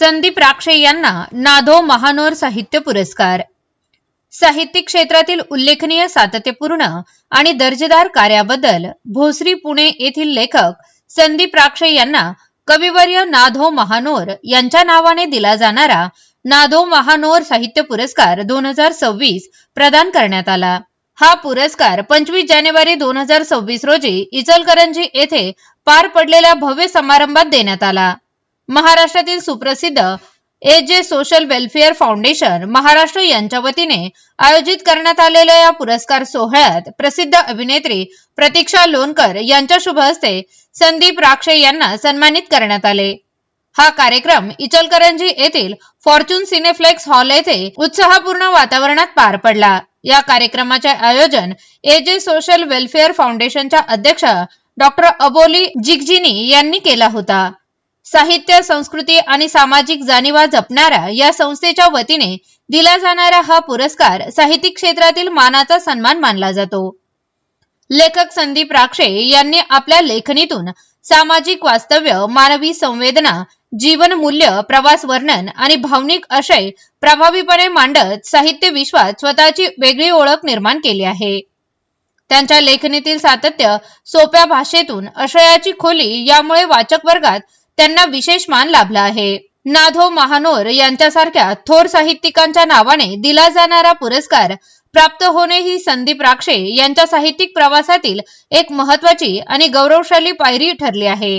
संदीप राक्षे यांना नाधो महानोर साहित्य पुरस्कार। साहित्यिक क्षेत्रातील उल्लेखनीय सातत्यपूर्ण आणि दर्जेदार कार्याबद्दल भोसरी पुणे येथील लेखक संदीप राक्षे यांना कविवर्य नाधो महानोर यांच्या नावाने दिला जाणारा नाधो महानोर साहित्य पुरस्कार 2026 प्रदान करण्यात आला। हा पुरस्कार 25 जानेवारी 2026 रोजी इचलकरंजी येथे पार पडलेल्या भव्य समारंभात देण्यात आला। महाराष्ट्रातील सुप्रसिद्ध AJ social welfare foundation Maharashtra यांच्या वतीने आयोजित करण्यात आलेल्या या पुरस्कार सोहळ्यात प्रसिद्ध अभिनेत्री प्रतीक्षा लोणकर यांच्या शुभ हस्ते संदीप राक्षे यांना सन्मानित करण्यात आले। हा कार्यक्रम इचलकरंजी येथील फॉर्च्यून सिनेफ्लेक्स हॉल येथे उत्साहपूर्ण वातावरणात पार पडला। या कार्यक्रमाचे आयोजन एजे सोशल वेलफेअर फाउंडेशनच्या अध्यक्ष डॉक्टर अबोली जिगजिनी यांनी केला होता। साहित्य, संस्कृती आणि सामाजिक जाणीवा जपणाऱ्या या संस्थेच्या वतीने दिला जाणारा हा पुरस्कार साहित्यिक क्षेत्रातील मानाचा सन्मान मानला जातो। लेखक संदीप राक्षे यांनी आपल्या लेखणीतून सामाजिक वास्तव्य, मानवी संवेदना, जीवन मूल्य, प्रवास वर्णन आणि भावनिक आशय प्रभावीपणे मांडत साहित्य विश्वात स्वतःची वेगळी ओळख निर्माण केली आहे। त्यांच्या लेखणीतील सातत्य, सोप्या भाषेतून आशयाची खोली यामुळे वाचक वर्गात त्यांना विशेष मान लाभला आहे। नाधो महानोर यांच्यासारख्या थोर साहित्यिकांच्या नावाने दिला जाणारा पुरस्कार प्राप्त होणे ही संदीप राक्षे यांच्या साहित्यिक प्रवासातील एक महत्त्वाची आणि गौरवशाली पायरी ठरली आहे।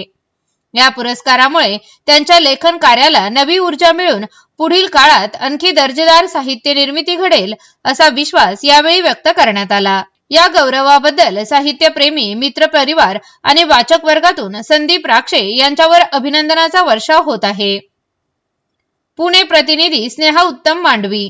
या पुरस्कारामुळे त्यांच्या लेखन कार्याला नवी ऊर्जा मिळून पुढील काळात आणखी दर्जेदार साहित्य निर्मिती घडेल असा विश्वास यावेळी व्यक्त करण्यात आला। या गौरवाबद्दल साहित्यप्रेमी, मित्रपरिवार आणि वाचक वर्गातून संदीप राक्षे यांच्यावर अभिनंदनाचा वर्षाव होत आहे। पुणे प्रतिनिधी स्नेहा उत्तम मांडवी।